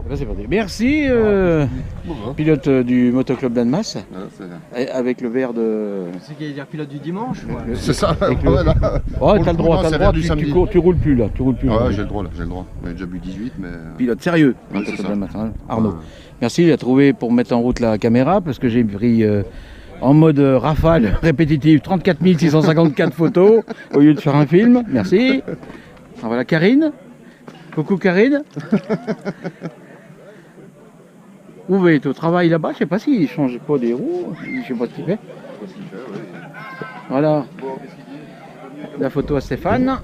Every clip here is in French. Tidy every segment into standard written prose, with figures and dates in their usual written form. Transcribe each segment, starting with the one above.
Là, c'est parti. Merci, pilote du motoclub d'Annemasse, avec le verre de... C'est qu'il dire pilote du dimanche. C'est ça, voilà. Oh, t'as le droit, tu roules plus là. Tu roules plus. Ah ouais, j'ai le droit là, j'ai le droit. J'ai déjà bu 18, mais... Pilote sérieux, motoclub d'Annemasse, hein, Arnaud. Ouais. Merci, il a trouvé pour mettre en route la caméra, parce que j'ai pris en mode rafale répétitive 34 654 photos, au lieu de faire un film. Merci. Ah, voilà Karine. Coucou Karine. Uwe est au travail là-bas, je sais pas s'il change pas des roues, je sais pas ce qu'il fait. Voilà, la photo à Stéphane.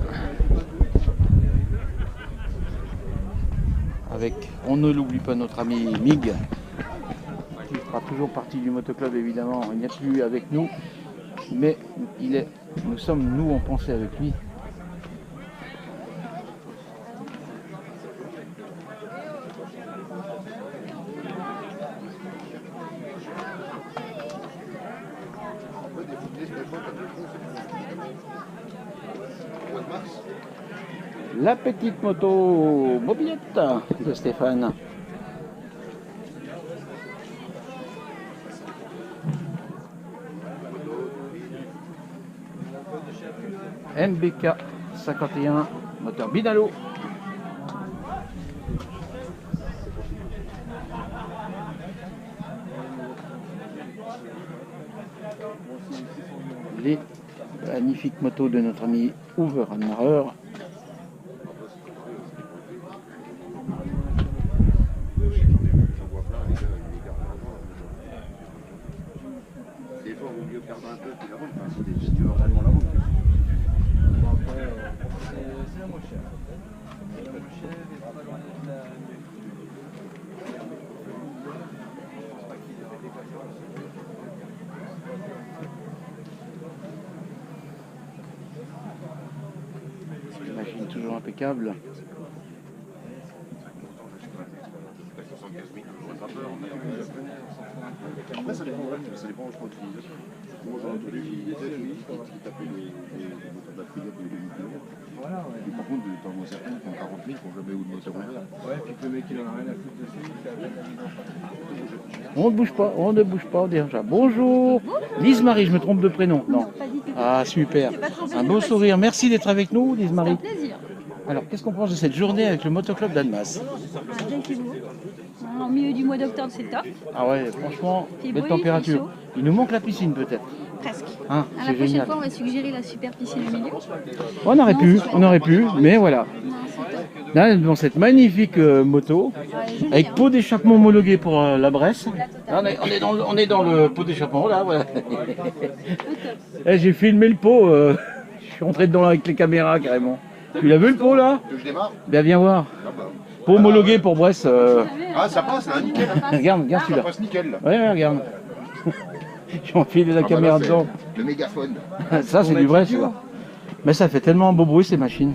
Avec, on ne l'oublie pas, notre ami Mig, qui fera toujours partie du motoclub évidemment. Il n'est plus avec nous, mais nous sommes nous en pensée avec lui. La petite moto mobilette de Stéphane. MBK 51, moteur Binalo. Les magnifiques motos de notre ami Uwe Radmacher. Machine toujours impeccable. Après, ça dépend où je l'utilise. Moi, j'en ai entendu qui tapaient les moteurs de la Frigate ou les 2000 km. Voilà, ouais. Et par contre, t'en vois certains qui ont 40 000 qui n'ont jamais eu de moteur ouvert. Ouais, puis que le mec, il en a rien à foutre dessus. On ne bouge pas, on ne bouge pas déjà. Bonjour, Lise-Marie, je me trompe de prénom. Non. Ah, super. Un beau sourire. Merci d'être avec nous, Lise-Marie. C'est un plaisir. Alors, qu'est-ce qu'on pense de cette journée avec le motoclub d'Annemasse? En milieu du mois d'octobre, c'est top. Ah ouais, franchement, belle température. Il nous manque la piscine peut-être. Presque. Hein, à la prochaine fois, on va suggérer la super piscine au milieu. On aurait pu, mais voilà. Là, dans cette magnifique moto, avec pot d'échappement homologué pour la Bresse. Là, on est dans le pot d'échappement, là, voilà. J'ai filmé le pot, je suis rentré dedans avec les caméras carrément. Tu l'as vu le pot là? Que je démarre? Ben viens voir. Pot homologué pour Bresse. Ah, ça passe là, nickel. Regarde celui-là. Ça passe nickel là. Ouais, regarde. J'ai enfilé la caméra dedans. Le mégaphone. Ça, c'est du vrai, tu vois. Mais ça fait tellement un beau bruit ces machines.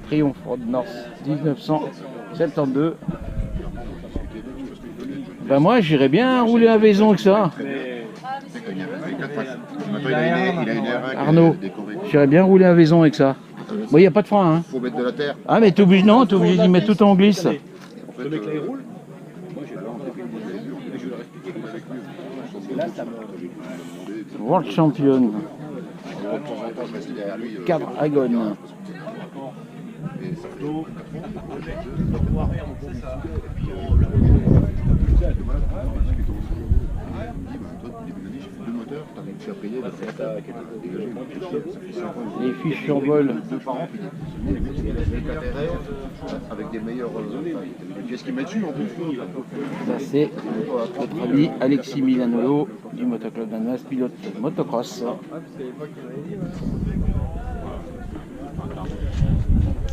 Triumph Road North 1972. Ben moi, j'irais bien rouler à Vaison avec ça. Arnaud, j'irais bien rouler à Vaison avec ça. Bon, il n'y a pas de frein. Hein. Faut mettre de la terre. Ah, mais t'es obligé, non, t'es obligé d'y mettre tout en glisse. World Champion. Cadre Agone. Les fiches survolent. Avec des meilleurs pièces qui mettent dessus en plus. Ça c'est notre ami Alexis Milanolo du motoclub d'Annemasse, pilote motocross.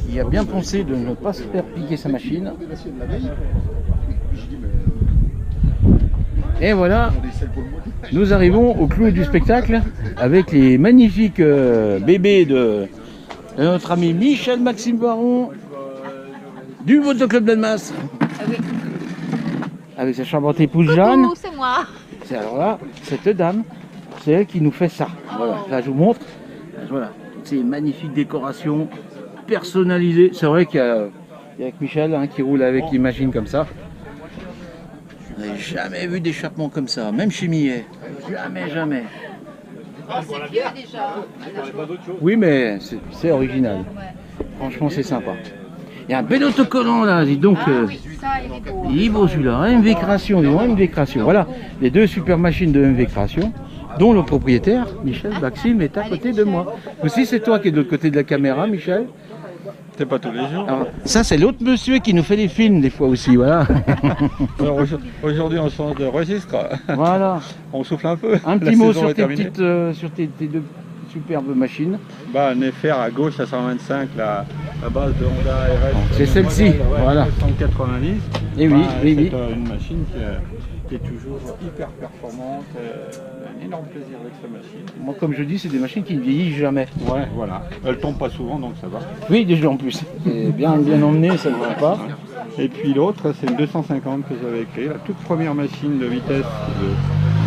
Qui a bien pensé de ne pas se faire piquer sa machine. Et voilà, nous arrivons au clou du spectacle avec les magnifiques bébés de notre ami Michel-Maxime Baron du motoclub d'Annemasse. Avec sa charmante épouse Jeanne. C'est moi. Alors là, cette dame, c'est elle qui nous fait ça. Voilà, là je vous montre. Voilà, toutes ces magnifiques décorations personnalisé. C'est vrai qu'il y a avec Michel hein, qui roule avec une machine comme ça. Je n'ai jamais vu d'échappement comme ça, même chez Millet. Jamais, jamais. C'est vieux déjà. Oui, mais c'est original. Franchement, c'est sympa. Il y a un bel autocollant là, dis donc. Ah oui, ça, il est beau. Il est beau celui-là, MV Création, dis donc, MV Création. Voilà, les deux super machines de MV Création, dont le propriétaire, Michel Baxim, est à côté de moi. Aussi, c'est toi qui es de l'autre côté de la caméra, Michel. C'est pas tous les jours. Alors, ça, c'est l'autre monsieur qui nous fait des films des fois aussi, voilà. Alors, aujourd'hui, on change de registre. Voilà. On souffle un peu. Un La petit mot saison sur est tes terminée. petites, sur tes deux superbes machines. Bah, un FR à gauche à 125, la base de Honda RS. C'est celle-ci, voilà. 190. Et oui, oui, oui. C'est une machine qui est toujours hyper performante. Un énorme plaisir avec cette machine. Moi, comme je dis, c'est des machines qui ne vieillissent jamais. Ouais, voilà. Elle tombe pas souvent, donc ça va. Oui, déjà en plus. C'est bien emmené, ça ne va pas. Et puis l'autre, c'est une 250 que j'avais créée, la toute première machine de vitesse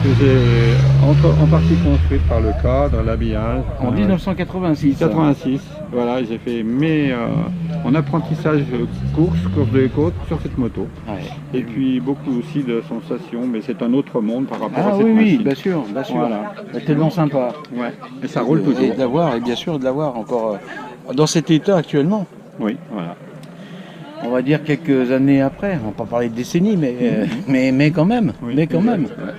que j'ai en partie construite par le cadre, l'habillage. En 1986. 86, voilà, j'ai fait mon apprentissage course de côte sur cette moto. Ouais. Et puis beaucoup aussi de sensations, mais c'est un autre monde par rapport Ah à cette oui, machine. oui, bien sûr, bien sûr. Voilà. C'est tellement sympa. Ouais. Et ça roule toujours. Et de l'avoir, et bien sûr de l'avoir encore dans cet état actuellement. Oui, voilà. On va dire quelques années après, on va pas parler de décennies, mais quand même, Oui, mais quand même. ouais.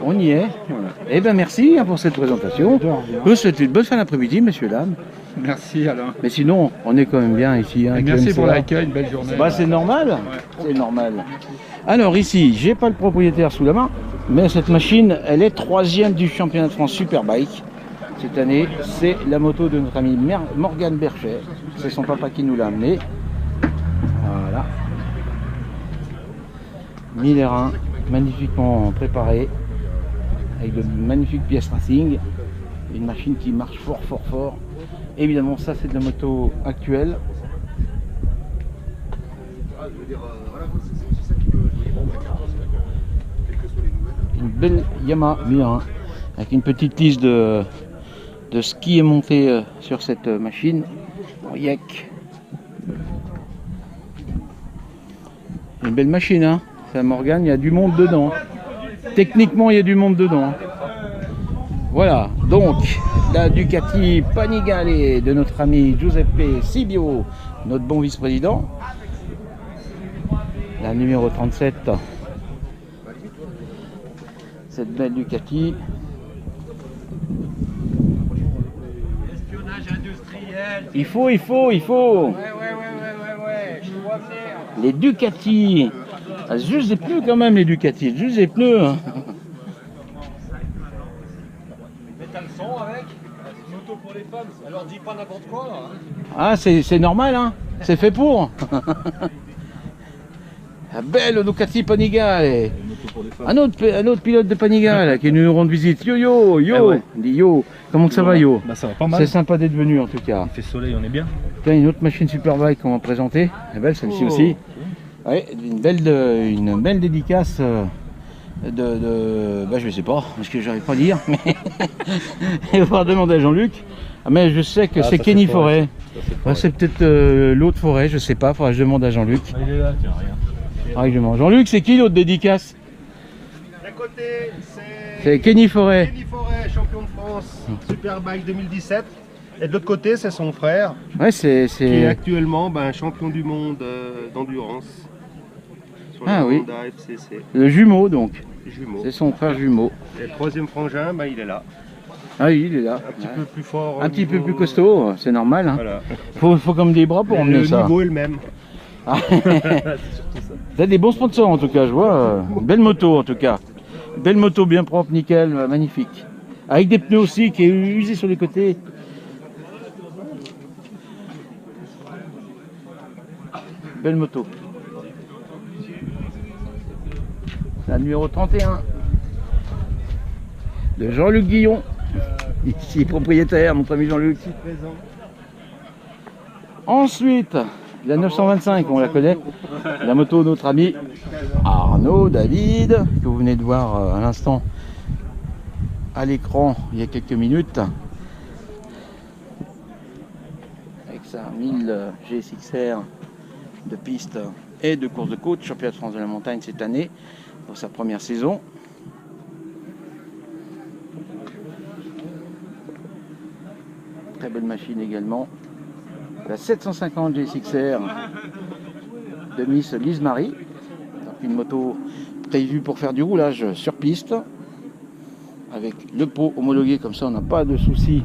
On y est. Voilà. Eh bien merci pour cette présentation. De rien. Je vous souhaite une bonne fin d'après-midi, messieurs, dames. Merci Alain. Mais sinon, on est quand même bien ici. Hein, Et merci Clem, pour c'est là. l'accueil, une belle journée. Bah, c'est normal. C'est normal. Alors ici, j'ai pas le propriétaire sous la main, mais cette machine, elle est 3e du championnat de France Superbike. Cette année, c'est la moto de notre ami Morgane Berchet. C'est son papa qui nous l'a amené. Voilà. 1000 R1, magnifiquement préparé, avec de magnifiques pièces racing. Une machine qui marche fort, fort, fort. Évidemment, ça, c'est de la moto actuelle. Une belle Yamaha 1001 avec une petite liste de ski et montée sur cette machine en yek. Une belle machine, hein. Ça Morgane, il y a du monde dedans. Techniquement, il y a du monde dedans. Voilà, donc la Ducati Panigale de notre ami Giuseppe Sibio, notre bon vice-président. La numéro 37. Cette belle Ducati. Espionnage industriel. Il faut. Ouais, je vois venir. Les Ducati. Ah, juste des pneus quand même, les Ducati. Juste des pneus. Hein. Mais t'as le son avec. C'est une moto pour les femmes. Alors dis pas n'importe quoi. Hein. Ah, c'est normal, hein. C'est fait pour. La belle Ducati Panigale. Un autre pilote de Panigale qui nous rend visite. Yo. Eh ouais. On dit yo. Comment ça va, yo? Bah ça va pas mal. C'est sympa d'être venu en tout cas. Il fait soleil, on est bien. Tiens, une autre machine Superbike qu'on va présenter. Elle est belle celle-ci aussi. Ouais, une belle dédicace bah, je sais pas, parce que j'arrive pas à dire, mais il va falloir demander à Jean-Luc. Ah, mais je sais que c'est ça, Kenny c'est Forêt. Forêt. Ouais, c'est peut-être l'autre Forêt, je sais pas, faudra que je demande à Jean-Luc. Ah, il est là, tiens, rien. Ah, je demande. Jean-Luc, c'est qui l'autre dédicace? D'un côté, C'est Kenny Forêt. Kenny Forêt, champion de France, Superbike 2017. Et de l'autre côté, c'est son frère, Ouais, qui est c'est. actuellement champion du monde d'endurance. Sur Ah la oui. Honda FCC, Le jumeau donc. jumeau. C'est son frère jumeau. Et le troisième frangin, il est là. Ah oui, il est là. Un petit peu plus fort. au Un petit peu niveau- plus costaud, c'est normal. Hein. Voilà. Faut comme des bras pour Et emmener le ça. niveau est le même. T'as des bons sponsors en tout cas, je vois. Une belle moto en tout cas. Une belle moto bien propre, nickel, magnifique. Avec des pneus aussi qui est usé sur les côtés. Belle moto. La numéro 31 de Jean-Luc Guillon. Ici propriétaire, mon ami Jean-Luc. Présent. Ensuite, la 925, on la connaît. La moto de notre ami Arnaud David, que vous venez de voir à l'instant à l'écran il y a quelques minutes. Avec sa 1000 GSXR de piste et de course de côte, championnat de France de la montagne cette année pour sa première saison. Très belle machine également. La 750 GSXR de Miss Lise Marie. Donc une moto prévue pour faire du roulage sur piste. Avec le pot homologué, comme ça on n'a pas de souci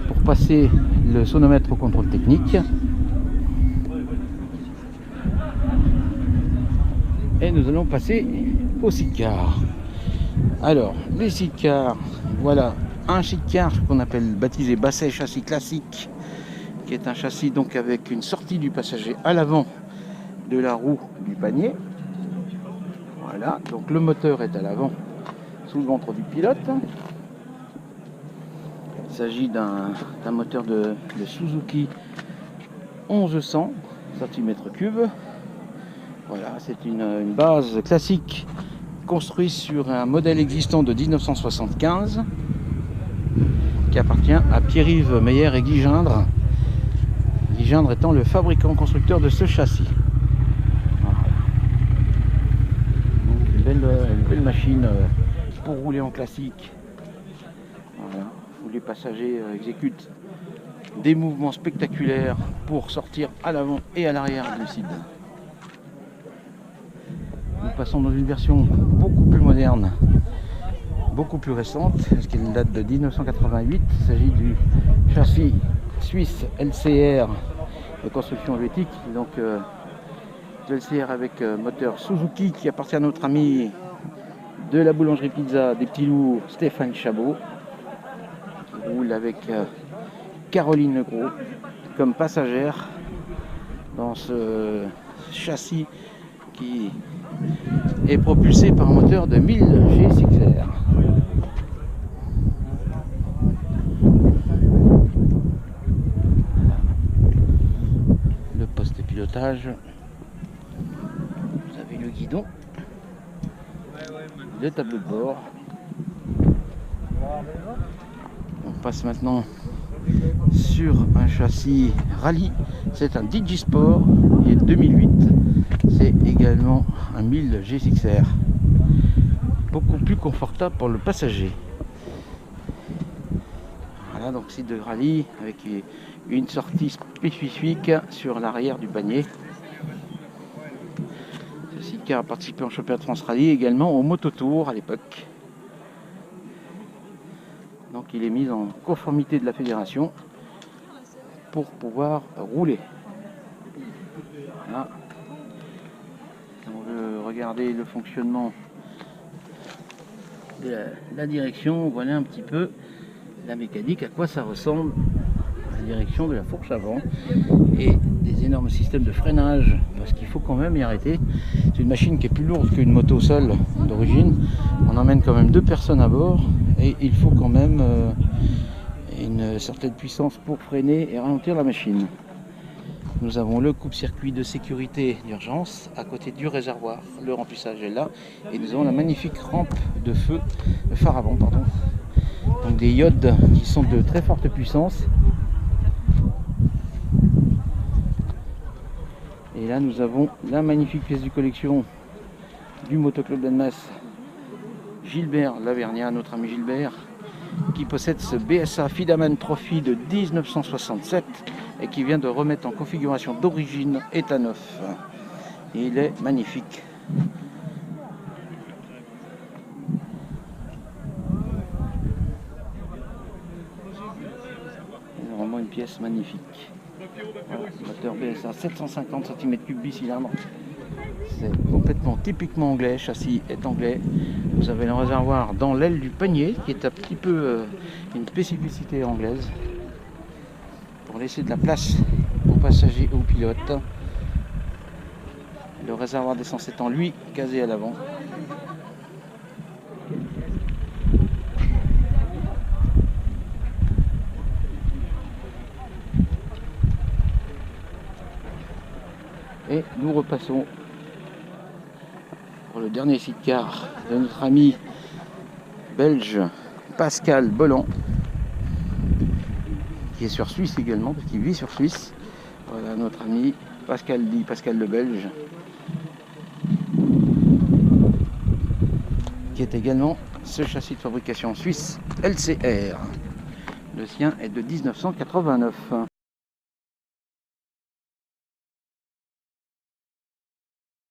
pour passer le sonomètre au contrôle technique. Et nous allons passer au sidecar. Alors, les sidecars, voilà un sidecar qu'on appelle baptisé basset châssis classique, qui est un châssis donc avec une sortie du passager à l'avant de la roue du panier. Voilà, donc le moteur est à l'avant sous le ventre du pilote. Il s'agit d'un moteur de Suzuki 1100 cm3. Voilà, c'est une base classique construite sur un modèle existant de 1975 qui appartient à Pierre-Yves Meyer et Guy Gindre. Guy Gindre étant le fabricant constructeur de ce châssis. Voilà. Donc une belle machine pour rouler en classique. Voilà, où les passagers exécutent des mouvements spectaculaires pour sortir à l'avant et à l'arrière du side. Nous passons dans une version beaucoup plus moderne, beaucoup plus récente, parce qu'elle date de 1988. Il s'agit du châssis suisse LCR de construction helvétique, donc LCR avec moteur Suzuki qui appartient à notre ami de la boulangerie pizza des Petits Loups, Stéphane Chabot, qui roule avec Caroline Legros comme passagère dans ce châssis qui est propulsé par un moteur de 1000 GSXR. Le poste de pilotage, vous avez le guidon, le tableau de bord. On passe maintenant sur un châssis rallye, c'est un Digisport, il est 2008, c'est également un 1000 GSXR, beaucoup plus confortable pour le passager. Voilà, donc site de rallye avec une sortie spécifique sur l'arrière du panier. Ce site a participé en championnat de France rallye, également au Mototour à l'époque. Donc il est mis en conformité de la fédération pour pouvoir rouler. Voilà. On veut regarder le fonctionnement de la direction, voilà un petit peu la mécanique, à quoi ça ressemble, la direction de la fourche avant et des énormes systèmes de freinage, parce qu'il faut quand même y arrêter. C'est une machine qui est plus lourde qu'une moto seule d'origine. On emmène quand même 2 personnes à bord et il faut quand même une certaine puissance pour freiner et ralentir la machine. Nous avons le coupe-circuit de sécurité d'urgence à côté du réservoir, le remplissage est là, et nous avons la magnifique rampe de feu, le phare avant, pardon. Donc des iodes qui sont de très forte puissance. Et là nous avons la magnifique pièce de collection du Motoclub d'Annemasse, Gilbert Lavergnat, notre ami Gilbert, qui possède ce BSA Fidaman Trophy de 1967 et qui vient de remettre en configuration d'origine état neuf. Et il est magnifique. C'est vraiment une pièce magnifique. Voilà, moteur BSA 750 cm3 bicylindre. C'est complètement typiquement anglais, châssis est anglais. Vous avez le réservoir dans l'aile du panier qui est un petit peu une spécificité anglaise pour laisser de la place aux passagers et aux pilotes. Le réservoir d'essence étant lui casé à l'avant. Et nous repassons pour le dernier sidecar de notre ami belge Pascal Bolland, qui est sur Suisse également, parce qu'il vit sur Suisse. Voilà notre ami Pascal le Belge, qui est également ce châssis de fabrication suisse LCR. Le sien est de 1989.